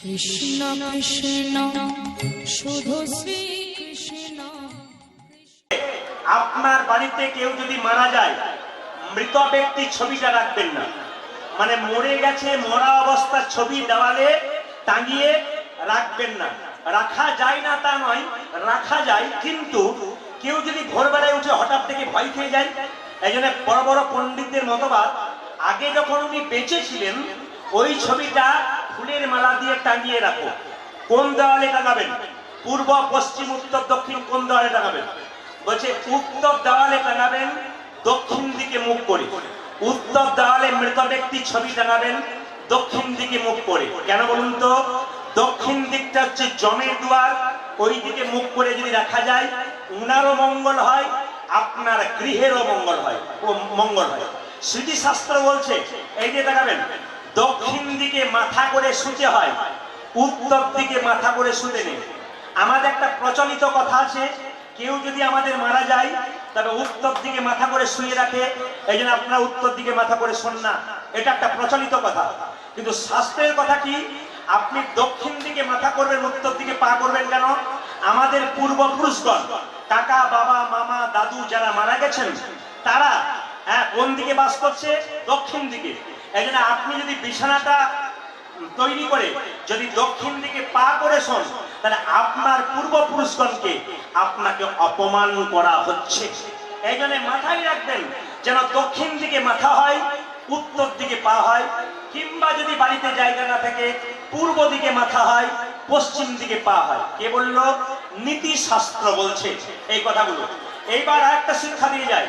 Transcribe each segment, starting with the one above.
কৃষ্ণ কৃষ্ণ শুধু শ্রী কৃষ্ণ। আপনার বাড়িতে কেউ যদি মারা যায়, মৃত ব্যক্তির ছবিটা রাখবেন না। মানে মরে গেছে, মরা অবস্থার ছবি দেওয়ালে টাঙিয়ে রাখবেন না। রাখা যায় না তা নয়, রাখা যায়, কিন্তু কেউ যদি ভোরবেলায় উঠে হঠাৎ থেকে ভয় খেয়ে যায়, এই জন্য বড় বড় পণ্ডিতদের মতবাদ, আগে যখন উনি বেঁচে ছিলেন ওই ছবিটা ফুলের মালা দিয়ে টাঙিয়ে রাখো। কোন দেওয়ালে টাঙাবেন? পূর্ব, পশ্চিম, উত্তর, দক্ষিণ, কোন দেওয়ালে টাঙাবেন? বলছে উত্তর দেওয়ালে টাঙাবেন, দক্ষিণ দিকে মুখ করে। উত্তর দেওয়ালে মৃত ব্যক্তির ছবি টাঙাবেন, দক্ষিণ দিকে মুখ করে। কেন বলুন তো? দক্ষিণ দিকটা হচ্ছে জমের দুয়ার, ওই দিকে মুখ করে যদি রাখা যায় উনারও মঙ্গল হয়, আপনার গৃহেরও মঙ্গল হয়, মঙ্গল হয়। স্মৃতিশাস্ত্র বলছে এই যে দেখাবেন, দক্ষিণ দিকে মাথা করে শুতে হয়, উত্তর দিকে মাথা করে শুতে নেই। আমাদের একটা প্রচলিত কথা আছে, কেউ যদি আমাদের মারা যায় তবে উত্তর দিকে মাথা করে শুয়ে রাখে, এই জন্য আপনারা উত্তর দিকে মাথা করে শোন না। এটা একটা প্রচলিত কথা, কিন্তু শাস্ত্রের কথা কি? আপনি দক্ষিণ দিকে মাথা করবেন, উত্তর দিকে পা করবেন কেন? আমাদের পূর্বপুরুষগণ, কাকা, বাবা, মামা, দাদু যারা মারা গেছেন তারা কোন দিকে বাস করছে? দক্ষিণ দিকে। এই জন্য আপনি যদি বিছানাটা তৈরি করে যদি দক্ষিণ দিকে পা করে শোন, তাহলে আপনার পূর্বপুরুষগণকে আপনাকে অপমান করা হচ্ছে। এই জন্য মাথায় রাখবেন যেন দক্ষিণ দিকে মাথা হয়, উত্তর দিকে পা হয়, কিংবা যদি বাড়িতে জায়গা না থাকে পূর্ব দিকে মাথা হয়, পশ্চিম দিকে পা হয়। কে বলল? নীতি শাস্ত্র বলছে এই কথাগুলো। এইবার আরেকটা শিক্ষা দিয়ে যায়,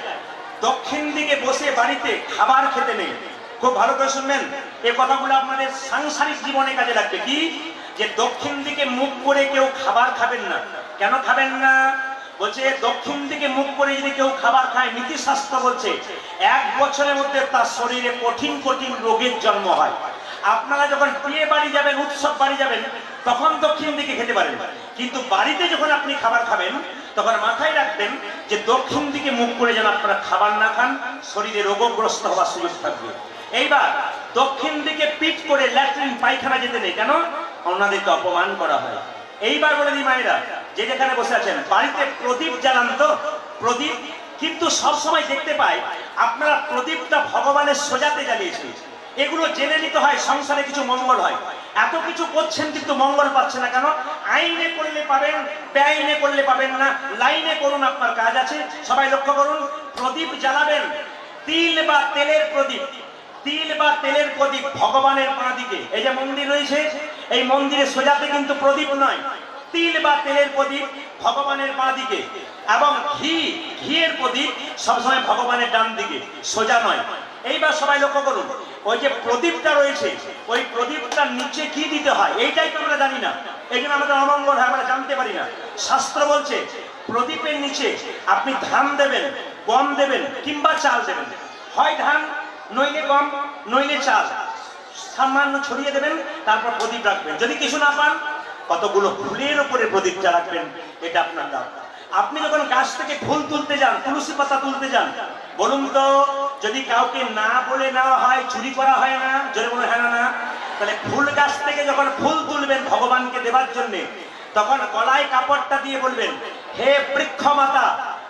দক্ষিণ দিকে বসে বাড়িতে খাবার খেতে নেই। খুব ভালো করে শুনবেন, এই কথাগুলো আপনাদের সাংসারিক জীবনে কাজে লাগবে। কি? যে দক্ষিণ দিকে মুখ করে কেউ খাবার খাবেন না। কেন খাবেন না? বলছে দক্ষিণ দিকে মুখ করে যদি কেউ খাবার খায়, নীতিশাস্ত্র বলছে 1 বছরের মধ্যে তার শরীরে কঠিন কঠিন রোগের জন্ম হয়। আপনারা যখন বিয়ে বাড়ি যাবেন, উৎসব বাড়ি যাবেন, তখন দক্ষিণ দিকে খেতে পারেন, কিন্তু বাড়িতে যখন আপনি খাবার খাবেন তখন মাথায় রাখবেন যে দক্ষিণ দিকে মুখ করে যেন আপনারা খাবার না খান, শরীরে রোগগ্রস্ত হওয়ার সুযোগ থাকবে। এইবার দক্ষিণ দিকে পিঠ করে ল্যাট্রিন পায়খানা যেতে নেই। কেন? ওনাদেরকে অপমান করা হয়। এইবার বলে দিই মায়েরা, যে যেখানে বসে আছেন, বাড়িতে প্রদীপ জ্বালান তো? প্রদীপ কিন্তু সবসময় দেখতে পাই আপনারা প্রদীপটা ভগবানের সোজাতে জ্বালিয়েছেন। এগুলো জেনে নিতে হয়, সংসারে কিছু মঙ্গল হয়। এত কিছু করছেন কিন্তু মঙ্গল পাচ্ছে না কেন? আইনে করলে পাবেন, বেআইনে করলে পাবেন না। লাইনে করুন, আপনার কাজ আছে। সবাই লক্ষ্য করুন, প্রদীপ জ্বালাবেন, তিল বা তেলের প্রদীপ। তিল বা তেলের প্রদীপ ভগবানের বাঁ দিকে। এই যে মন্দির রয়েছে, এই মন্দিরের সোজাতে কিন্তু প্রদীপ নয়, তিল বা তেলের প্রদীপ ভগবানের বাঁ দিকে। এবং ঘিয়ের প্রদীপ সবসময় ভগবানের ডান দিকে, সোজা নয়। এইবার সবাই লক্ষ্য করুন, ওই যে প্রদীপটা রয়েছে, ওই প্রদীপটার নিচে কি দিতে হয় এইটাই তো আমরা জানি না। এই জন্য আমাদের অমঙ্গল হয়, আমরা জানতে পারি না। শাস্ত্র বলছে প্রদীপের নিচে আপনি ধান দেবেন, গম দেবেন, কিংবা চাল দেবেন। হয় ধান, নইলে গম, নইলে চাল, সামান্য ছড়িয়ে দেবেন, তারপর প্রদীপ রাখবেন। যদি কিছু না পান, কতগুলো ফুলের উপরে প্রদীপটা রাখবেন, এটা আপনার দাম। আপনি যখন গাছ থেকে ফুল তুলতে যান, তুলসী পাতা তুলতে যান, বলুন তো, যদি কাউকে না বলে নেওয়া হয়, চুরি করা হয় না? জোরে বলে হ্যাঁ না? তাহলে ফুল গাছ থেকে যখন ফুল তুলবেন ভগবানকে দেবার জন্য, তখন গলায় কাপড়টা দিয়ে বলবেন, হে বৃক্ষ মাতা,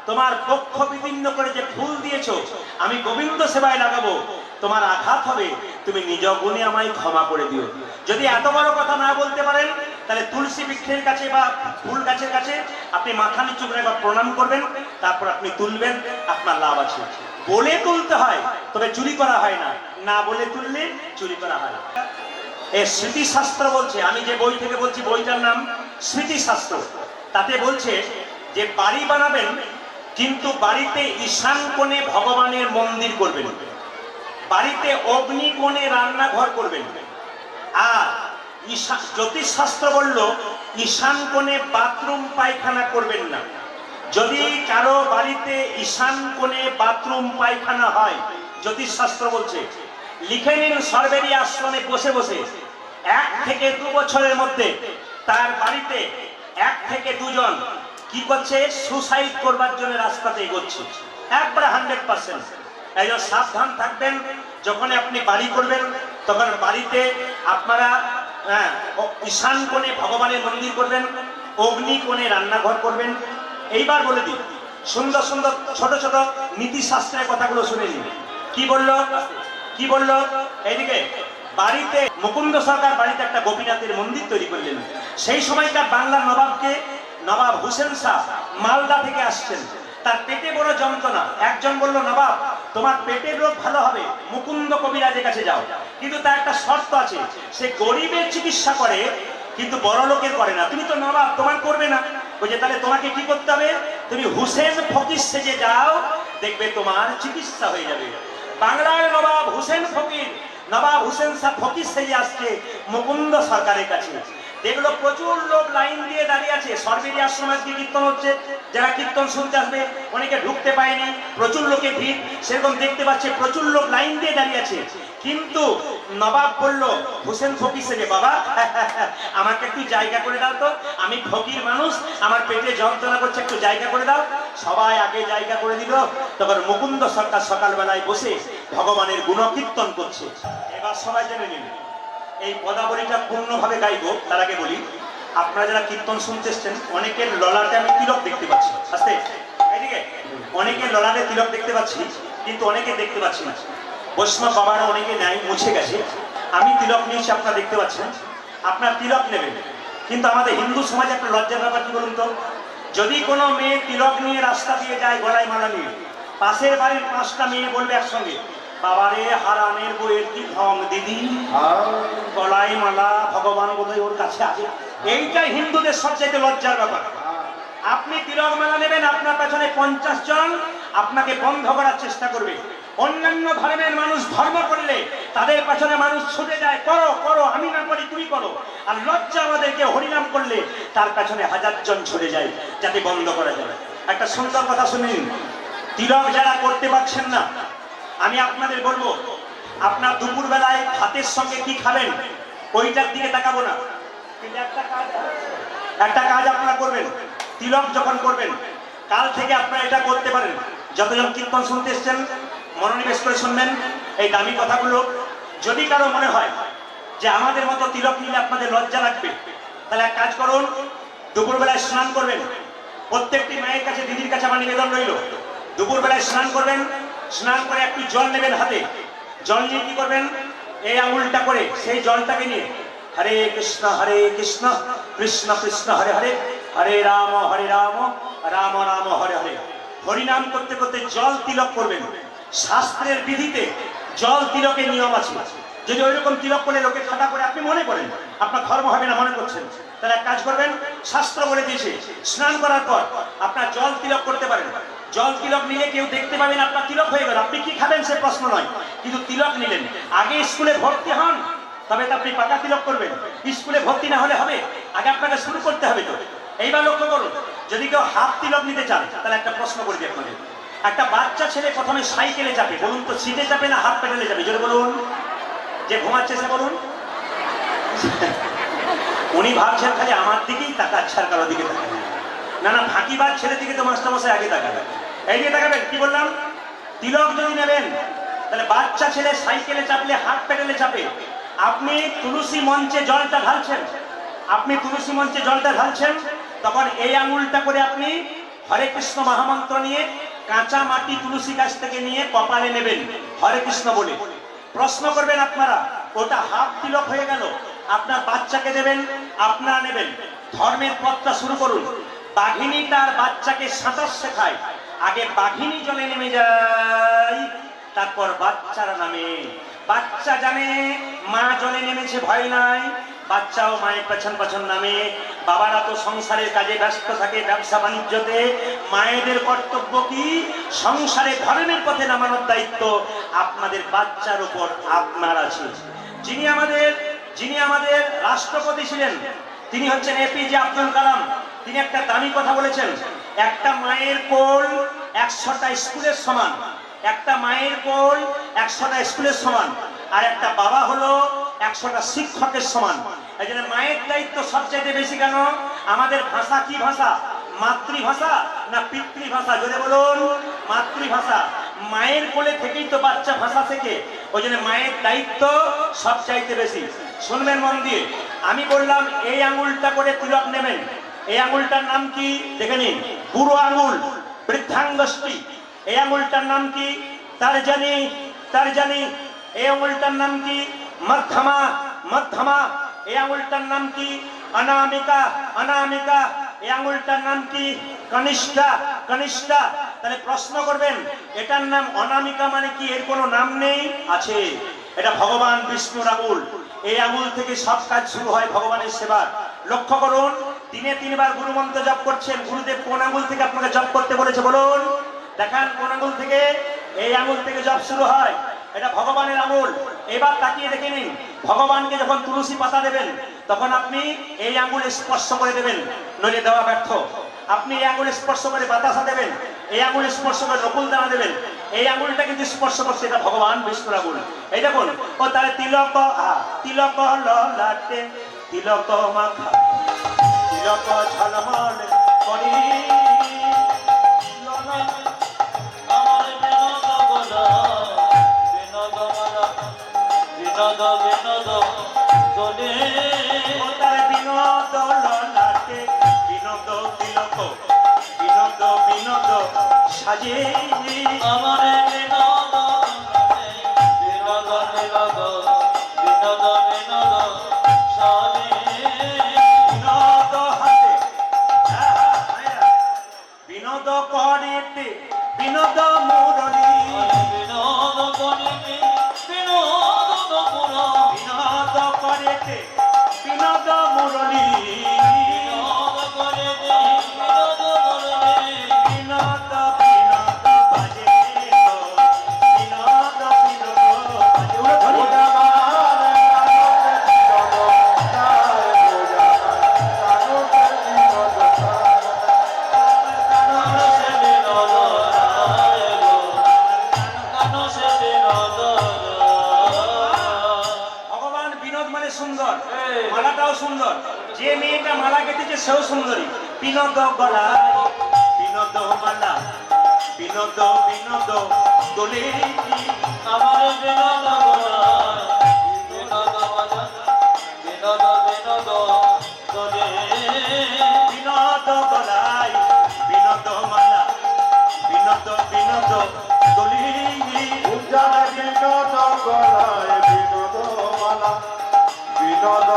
তোমার বক্ষ বিদীর্ণ করে যে ফুল দিয়েছো আমি গোবিন্দ সেবায় লাগাবো, তোমার আঘাত হবে, তুমি নিজ গুণে আমায় ক্ষমা করে দিও। যদি এত বড় কথা না বলতে পারেন, তাহলে তুলসী বৃক্ষের কাছে বা ফুল গাছের কাছে আপনি মাথা নিচু করে একবার প্রণাম করবেন, তারপর আপনি তুলবেন, আপনার লাভ আছে। বলে তুলতে হয়, তবে চুরি করা হয় না। না বলে তুললে চুরি করা হয়। এই স্মৃতিশাস্ত্র বলছে, আমি যে বই থেকে বলছি বইটার নাম স্মৃতিশাস্ত্র, তাতে বলছে যে বাড়ি বানাবেন, কিন্তু বাড়িতে ঈশান কোণে ভগবানের মন্দির করবেন, বাড়িতে অগ্নি কোণে রান্নাঘর করবেন। আর জ্যোতিষশাস্ত্র বলল ঈশান কোণে বাথরুম পায়খানা করবেন না। যদি কারো বাড়িতে ঈশান কোণে বাথরুম পায়খানা হয়, জ্যোতিষশাস্ত্র বলছে লিখে নিন, সর্বেরই আশ্রমে বসে বসে 1 থেকে 2 বছরের মধ্যে তার বাড়িতে 1 থেকে 2 জন কি করছে? সুসাইড করবার জন্য রাস্তাতে এগোচ্ছে। একবারে 100%। এই জন্য সাবধান থাকবেন, যখন আপনি বাড়ি করবেন তখন বাড়িতে আপনারা হ্যাঁ, ঈশান কোণে ভগবানের মন্দির করবেন, অগ্নি কোণে রান্নাঘর করবেন। এইবার বলে দিই, সুন্দর সুন্দর ছোট ছোট নীতিশাস্ত্রের কথাগুলো শুনে নিন। কি বললো, কি বললো? এইদিকে বাড়িতে মুকুন্দ সরকার বাড়িতে একটা গোপীনাথের মন্দির তৈরি করলেন। সেই সময়কার বাংলার নবাবকে নবাব হুসেন শাহ মালদা থেকে আসছেন। তার পেটে বড় যন্ত্রণা। একজন বলল, নবাব তোমার পেটের রোগ ভালো হবে, মুকুন্দ কবিরাজের কাছে যাও, কিন্তু তার একটা শর্ত আছে, সে গরিবের চিকিৎসা করে কিন্তু বড় লোকের করে না। তুমি তো নবাব, তোমার করবে না। বলছে তাহলে তোমাকে কি করতে হবে? তুমি হুসেন ফকির সেজে যাও, দেখবে তোমার চিকিৎসা হয়ে যাবে। বাংলার নবাব হুসেন ফকির, নবাব হুসেন শাহ ফকির সেজে আসছে মুকুন্দ সরকারের কাছে। দেখলো প্রচুর লোক লাইন দিয়ে দাঁড়িয়ে আছে। সরবেরি আশ্রমে আজকে কীর্তন হচ্ছে, যারা কীর্তন শুনতে আসবে অনেকে ঢুকতে পায়নি, প্রচুর লোকের ভিড়। সেরকম দেখতে পাচ্ছে প্রচুর লোক লাইন দিয়ে দাঁড়িয়ে আছে। কিন্তু নবাব বলল হুসেন ফকির সেজে, বাবা আমাকে একটু জায়গা করে দাও তো, আমি ফকির মানুষ, আমার পেটে যন্ত্রণা করছে, একটু জায়গা করে দাও। সবাই আগে জায়গা করে দিল। তখন মুকুন্দ সরকার সকালবেলায় বসে ভগবানের গুণকীর্তন করছে। এবার সবাই জেনে নিন, এই পদাবলীটা পূর্ণভাবে গাইব তার আগে বলি, আপনারা যারা কীর্তন শুনতে এসছেন অনেকের ললাটে আমি তিলক দেখতে পাচ্ছি। আস্তে এদিকে, অনেকের ললাটে তিলক দেখতে পাচ্ছি, কিন্তু অনেকে দেখতে পাচ্ছি না। বৈষ্ণব বাবারা অনেকে নেয়, মুছে গেছে। আমি তিলক নিয়েছি, আপনারা দেখতে পাচ্ছেন। আপনার তিলক নেবেন, কিন্তু আমাদের হিন্দু সমাজে একটা লজ্জার ব্যাপার কি বলুন তো, যদি কোনো মেয়ে তিলক নিয়ে রাস্তা দিয়ে যায় গলায় মালা নিয়ে, পাশের বাড়ির 5টা মেয়ে বলবে একসঙ্গে, বাবারে হারানের বইয়ের কি ঢং দিদি, গলায় মালা, ভগবান বোধহয় ওর কাছে আছে। এইটাই হিন্দুদের সবচেয়ে লজ্জার ব্যাপার। আপনি তিলক মালা নেবেন, আপনার পেছনে 50 জন আপনাকে বন্ধ করার চেষ্টা করবে। অন্যান্য ধর্মের মানুষ ধর্ম করলে তাদের পেছনে মানুষ ছুটে যায়, করো করো, আমি না করি তুমি করো। আর লজ্জা আমাদেরকে হরিনাম করলে তার পেছনে 1000 জন ছুটে যায়, যাতে বন্ধ করা যায়। একটা সুন্দর কথা শুনুন, তিলক যারা করতে পারছেন না, আমি আপনাদের বলবো, আপনার দুপুর বেলায় ভাতের সঙ্গে কি খাবেন ওইটার দিকে তাকাবো না, কিন্তু একটা কাজ আপনারা করবেন। তিলক যখন করবেন, কাল থেকে আপনারা এটা করতে পারেন। যতজন কীর্তন শুনতে এসছেন মনোনিবেশ করে শুনবেন এই দামি কথাগুলো। যদি কারো মনে হয় যে আমাদের মতো তিলক নিলে আপনাদের লজ্জা লাগবে, তাহলে এক কাজ করুন, দুপুর বেলায় স্নান করবেন। প্রত্যেকটি মায়ের কাছে, দিদির কাছে আমার নিবেদন রইল, দুপুর বেলায় স্নান করবেন। স্নান করে একটু জল নেবেন হাতে, জল নিয়ে কি করবেন, এই আঙুলটা করে সেই জলটাকে নিয়ে হরে কৃষ্ণ কৃষ্ণ কৃষ্ণ হরে হরে, হরে রাম রাম রাম হরে হরে, হরিনাম করতে করতে জল তিলক করবেন। শাস্ত্রের বিধিতে জল তিলকের নিয়ম আছে। যদি ওইরকম তিলক করে লোকে ঠাটা করে আপনি মনে করেন আপনার ধর্ম হবে না, মনে করছেন, তাহলে এক কাজ করবেন, শাস্ত্র বলে দিয়েছে স্নান করার পর আপনার জল তিলক করতে পারেন। জল তিলক নিলে কেউ দেখতে পাবেন আপনার তিলক হয়ে গেল। আপনি কি খাবেন সে প্রশ্ন নয়, কিন্তু তিলক নিলেন। আগে স্কুলে ভর্তি হন, তবে তো আপনি পাকা তিলক করবেন। স্কুলে ভর্তি না হলে হবে, আগে আপনাকে শুরু করতে হবে। তো এইবার লক্ষ্য করুন, যদি কেউ হাফ তিলক নিতে চান, তাহলে একটা প্রশ্ন করে দিই আপনাদের। একটা বাচ্চা ছেলে প্রথমে সাইকেলে চাপে, বলুন তো সিটে চাপে না হাত পেডালে যাবে? জোরে বলুন। যে ঘুমাচ্ছে সে বলুন। উনি ভাবছেন খালি আমার দিকেই তাকাচ্ছে, আর কারো দিকে তাকাবে না। না, ফাঁকিবাজ ছেলের দিকে তো মাস্টারমশাই আগে তাকাবে। এই দিকে তাকাবেন। কি বললাম? তিলক যদি নেবেন, তাহলে বাচ্চা ছেলে সাইকেলে চাপলে হাত পেডালে চাপে। আপনি তুলসী মঞ্চে জলটা ঢালছেন, তখন এই আঙুলটা করে আপনি হরে কৃষ্ণ মহামন্ত্র নিয়ে কাঁচা মাটি তুলসী গাছ থেকে নিয়ে কপালে নেবেন, হরে কৃষ্ণ বলে। প্রশ্ন করবেন আপনারা, ওটা হাফ তিলক হয়ে গেল। আপনার বাচ্চাকে দেবেন, আপনারা নেবেন। ধর্মের পথটা শুরু করুন। বাঘিনী তার বাচ্চাকে সাঁতার শেখায়, আগে বাঘিনী জলে নেমে যায়, তারপর বাচ্চারা নামে। বাচ্চা জানে মা জলে নেমেছে, ভয় নাই, বাচ্চাও মায়ের পেছন পেছন নামে। বাবারা তো সংসারের কাজে ব্যস্ত থাকে, ব্যবসা বাণিজ্যতে। মায়েদের কর্তব্য কি? সংসারে ধর্মের পথে নামানোর দায়িত্ব আপনাদের বাচ্চার উপর আপনার আছে। যিনি আমাদের রাষ্ট্রপতি ছিলেন, তিনি হচ্ছেন এপিজে আব্দুল কালাম। তিনি একটা দামি কথা বলেছেন, একটা মায়ের কোল 100টা স্কুলের সমান। একটা মায়ের কোল 100টা স্কুলের সমান, আর একটা বাবা হলো 100টা শিক্ষকের সমান। এই জন্য মায়ের দায়িত্ব সবচেয়ে বেশি। কেন? আমাদের ভাষা কি ভাষা? মাতৃভাষা না পিতৃভাষা? জোরে বলুন। মাতৃভাষা। মায়ের কোলে থেকেই তো বাচ্চা ভাষা শেখে, ওই জন্য মায়ের দায়িত্ব সবচাইতে বেশি। শুনবেন মন দিয়ে, আমি বললাম এই আঙুলটা করে তিলক নেবেন। এই আঙুলটার নাম কি দেখে নিন, বুড়ো আঙুল, বৃদ্ধাঙ্গুষ্ঠী। এই আঙুলটার নাম কি তারজানি। এই আঙুলটার নাম কি মধ্যমা। এই আঙুলটার নাম কি অনামিকা। এই আঙুলটার নাম কি কনিষ্ঠা। তাহলে প্রশ্ন করবেন এটার নাম অনামিকা মানে কি, এর কোনো নাম নেই? আছে। এটা ভগবান বিষ্ণুর আঙুল। এই আঙুল থেকে সব কাজ শুরু হয় ভগবানের সেবার। লক্ষ্য করুন, দিনে 3 বার গুরু মন্ত্র জপ করছেন। গুরুদেব কোন আঙুল থেকে আপনাকে জপ করতে বলেছে বলুন? দেখান কোন আঙুল থেকে। এই আঙুল থেকে জপ শুরু হয়। এটা ভগবানের আঙুল। এবার তাকিয়ে দেখে নিন, ভগবানকে যখন তুলসী পাতা দেবেন তখন আপনি এই আঙুল স্পর্শ করে দেবেন, নইলে দেওয়া ব্যর্থ। আপনি এই আঙুল স্পর্শ করে বাতাসা দেবেন, এই আঙুল স্পর্শ করে নকুল দানা দেবেন। এই আঙুলটা কিন্তু স্পর্শ করছে, এটা ভগবান বিষ্ণুর আঙুল। এই দেখুন, ও তাহলে তিলক ললাটে তিলক মাখা তিলক ঝলমল করি আমার বিনোদ গলা বিনোদ মালা বিনোদ দোলে ও তার বিনোদ ললাটে বিনোদ তিলক বিনোদ সাজে আমার বিনোদ বিনোদ সাজে বিনোদ হাতে বিনোদ করেতে বিনোদ মুরলী বিনোদ করিতে বিনোদ পুরা বিনোদ করেতে বিনোদ মুরলী বিনোদ করিতে বিনোদ মুরলী বিনোদ বাজে বিনোদ বাজে। উড়ে ধরি। ভগবান বিনোদ মানে সুন্দর, মালাটাও সুন্দর। যে মেয়েটা মালা গেঁথেছে সেও সুন্দরী। বিনোদ গলায় বিনোদ মালা বিনোদ দোলে আমার বিনোদ গলায় বিনোদ মালা বিনোদ দোলে বিনোদ গলায় বিনোদ মালা বিনোদ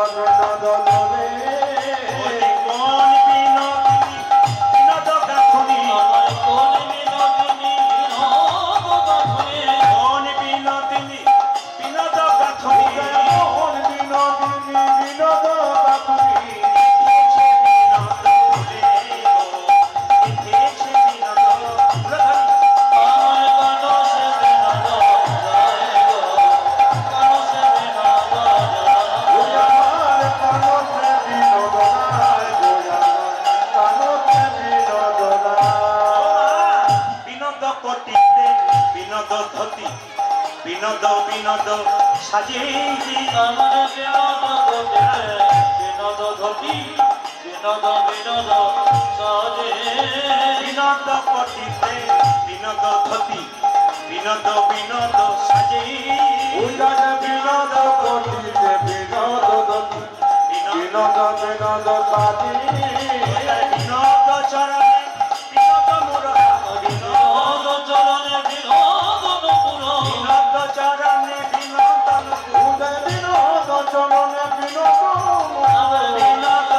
দোলে ওরে কোন বিনোদিনী বিনোদ গাথনি আমার কোন বিনোদিনী বিনোদ গাথনি কোন বিনোদিনী বিনোদ গাথনি আমার কানো সে বিনোদ যায় গো কানো সে বিনোদ যায় বিনোদ কটিতে বিনোদ ধতি বিনোদ সাজে আমার বিনোদ গতিতে বিনোদ ধতি বিনোদ সাজে বিনোদ কটিতে বিনোদ ধতি বিনোদ সাজে বিনোদ চরণে বিনোদ মুরহা বিনোদ চরণে বিনোদ নুপুর বিনোদ চরণে বিনোদ আমার বিনোদ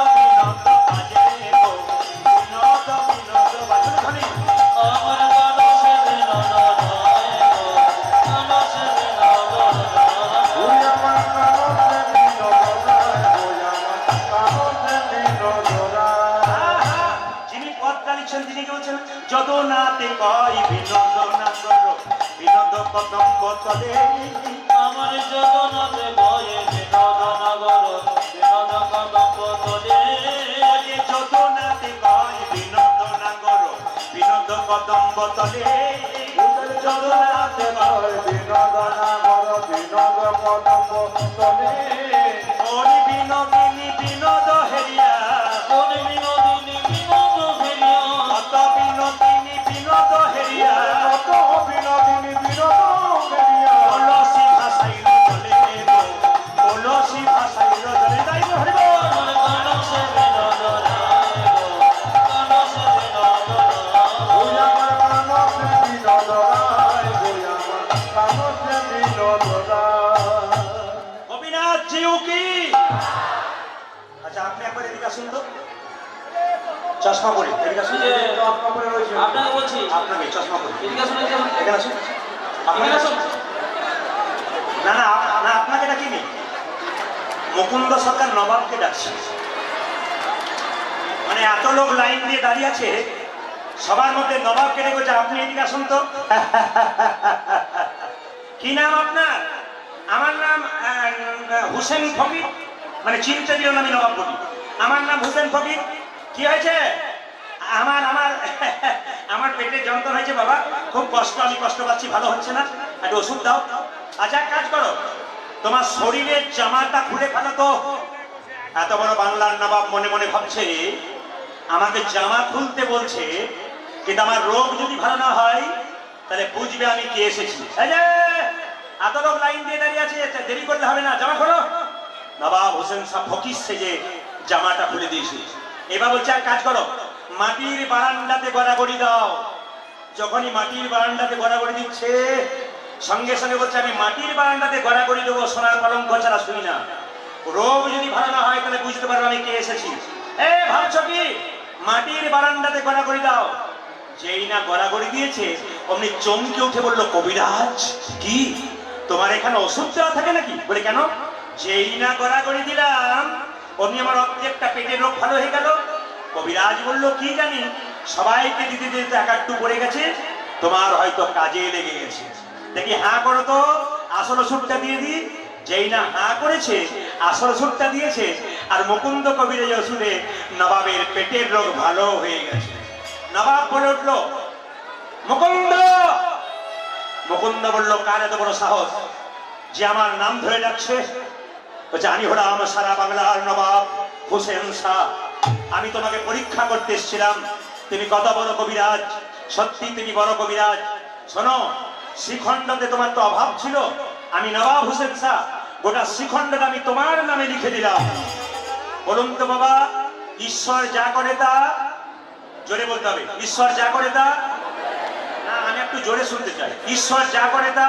বাজে গো বিনোদ বাজে ধনি। আমার কানো সে বিনোদ যায় গো কানো সে বিনোদ যায় যিনি পথ চালিয়েছেন তিনি কি বলছেন, যদনাতে কয় বিনোদ নাগর বিনোদ কদম্ব তলে আমার জগন্নাথ গয়ে বিনোদ নগর বিনোদ কদম্ব তলে যদনাতে কয় বিনোদ নাগর বিনোদ কদম্ব তলে যদনাতে ওরে বিনোদিনী বিনোদ হেরিয়া কোন বিনোদিনী বিনোদ ফেরিয়া কত বিনোদিনী বিনোদ হেরিয়া কলসি ভাষাইল জলে গো কলসি ভাষাইল জলে যাইব হরিব আসুন তো। চশমা পরে এদিকে আসুন। এই যে আপনাকে বলছি, আপনাকে চশমা পরে এদিকে আসুন, এদিকে আসুন। এখানে আসুন। আপনাকে এদিকে আসুন। আসুন। না না না, আপনাকে ডাকিনি। মুকুন্দ সরকার নবাবকে ডাকছে। মানে এত লোক লাইন দিয়ে দাঁড়িয়ে আছে, সবার মধ্যে নবাবকে ডেকেছে, আপনি এদিকে আসুন তো। কি নাম আপনার? আমার নাম হুসেন ফকির। মানে চিনতে দিল না, আমি নবাব বলি। আমার নাম হুসেন ফকির। কি হয়েছে? আমার আমার আমার পেটে যন্ত্রণা হয়েছে বাবা, খুব কষ্ট, আমি কষ্ট পাচ্ছি, ভালো হচ্ছে না, একটু ওষুধ দাও। আচ্ছা এক কাজ করো, তোমার শরীরের জামাটা খুলে ফেলো তো। এত বড় বাংলার নবাব মনে মনে ভাবছে আমাকে জামা খুলতে বলছে, কিন্তু আমার রোগ যদি ভালো না হয় তাহলে বুঝবে আমি কে এসেছি। এই যে এত লোক লাইন দিয়ে দাঁড়িয়ে আছে, দেরি করলে হবে না, জামা খোলো। নবাব হোসেন শাহ ফকির সেজে জামাটা খুলে দিয়েছে। এবার বলছে এক কাজ করো, মাটির বারান্দাতে গড়াগড়ি দাও। যখনই মাটির বারান্দাতে গড়াগড়ি দিচ্ছে, সঙ্গে সঙ্গে বলছে আমি মাটির বারান্দাতে গড়াগড়ি দেবো, সোনার কলঙ্ক ছাড়া শুই না। রোগ যদি ভালো না হয় তাহলে বুঝতে পারবো আমি কে এসেছি। এ ভাবছো কি? মাটির বারান্দাতে গড়াগড়ি দাও। যেই না গড়াগড়ি দিয়েছে, অমনি চমকে উঠে বললো, কবিরাজ কি তোমার এখানে ওষুধ দেওয়া থাকে নাকি? বলে কেন? যেই না গড়াগড়ি দিলাম অমনি আমার অর্ধেকটা পেটের রোগ ভালো হয়ে গেল। কবিরাজ বললো কি জানি, সবাইকে দিতে দিতে এক একটু পড়ে গেছে, তোমার হয়তো কাজে লেগে গেছে। দেখি হাঁ করো তো, আসল ওষুধটা দিয়ে দিই। যেই না হাঁ করেছে, আসল ওষুধটা দিয়েছে, আর মুকুন্দ কবির ওষুধে নবাবের পেটের রোগ ভালো হয়ে গেছে। নবাব বলে উঠলো, মুকুন্দ। মুকুন্দ বলল, কার এত বড় সাহস যে আমার নাম ধরে ডাকছে? বলছে আমি হলাম সারা বাংলার নবাব হোসেন শাহ। আমি তোমাকে পরীক্ষা করতে এসেছিলাম, তুমি কত বড় কবিরাজ। সত্যি তুমি বড় কবিরাজ। শোনো, শ্রীখণ্ডতে তোমার তো অভাব ছিল, আমি নবাব হোসেন শাহ গোটা শ্রীখণ্ডটা আমি তোমার নামে লিখে দিলাম। বলুন তো বাবা, ঈশ্বর যা করে তা, জোরে বলতে হবে, ঈশ্বর যা করে তা। না, আমি একটু জোরে শুনতে চাই। ঈশ্বর যা করে তা।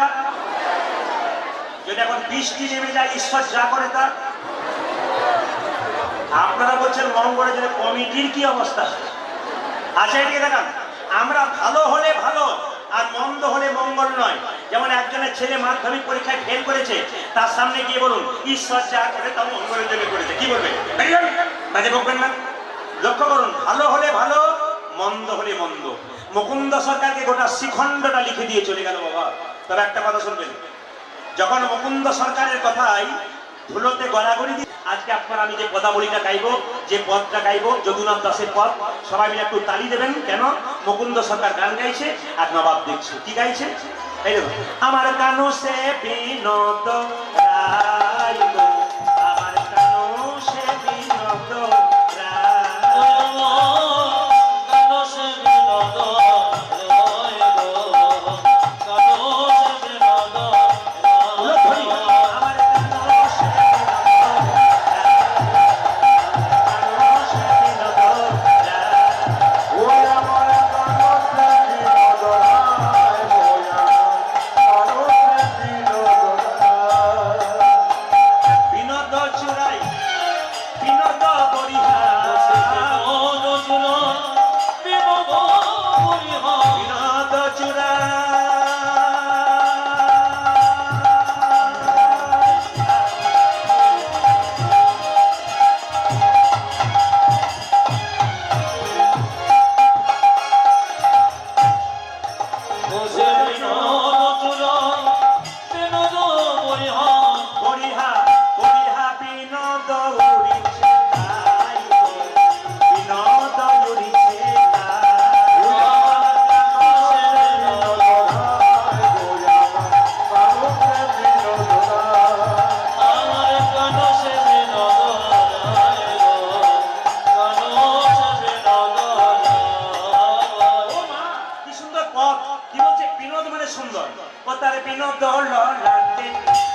যদি এখন বৃষ্টি নেমে যায়, ঈশ্বর যা করে তা। আপনারা বলছেন মঙ্গলের কমিটির কি অবস্থা? আচ্ছা এদিকে দেখান, আমরা ভালো হলে ভালো আর মন্দ হলে মঙ্গল নয়। যেমন একজনের ছেলে মাধ্যমিক পরীক্ষায় ফেল করেছে, তার সামনে গিয়ে বলুন ঈশ্বর যা করে তা মঙ্গলের জন্য করেছে। কি বলবে? বাজে বকবেন না। লক্ষ্য করুন, ভালো হলে ভালো, মন্দ হলে মন্দ। মুকুন্দ সরকারকে গোটা শ্রীখণ্ডটা লিখে দিয়ে চলে গেল বাবা। তবে একটা কথা শুনবেন, যখন মুকুন্দ সরকারের কথাই ধুলোতে গড়াগড়ি দিয়ে, আজকে আপনার আমি যে পদাবলীটা গাইবো, যে পদটা গাইবো, যদুনাথ দাসের পদ, সবাই মিলে একটু তালি দেবেন। কেন? মুকুন্দ সরকার গান গাইছে আর নবাব দেখছে। কি গাইছে? এই দেখুন, আমার কানু সে বিনোদ রায় গো, আমার কানু সে বিনোদ রায়।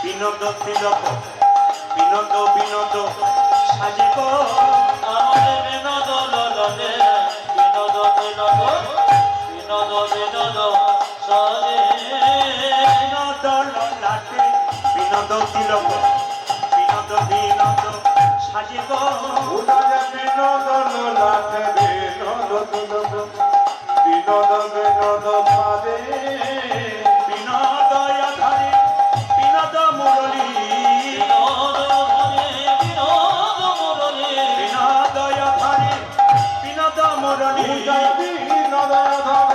বিনোদ তিলক বিনোদ বিনোদ সাজে গো আমাদের বিনোদ ললনে বিনোদ বিনোদ বিনোদ বিনোদ সাজে বিনোদ ললাটে বিনোদ তিলক বিনোদ বিনোদ সাজে গো উদার বিনোদ ধরণী পূজা দীন দয়াধর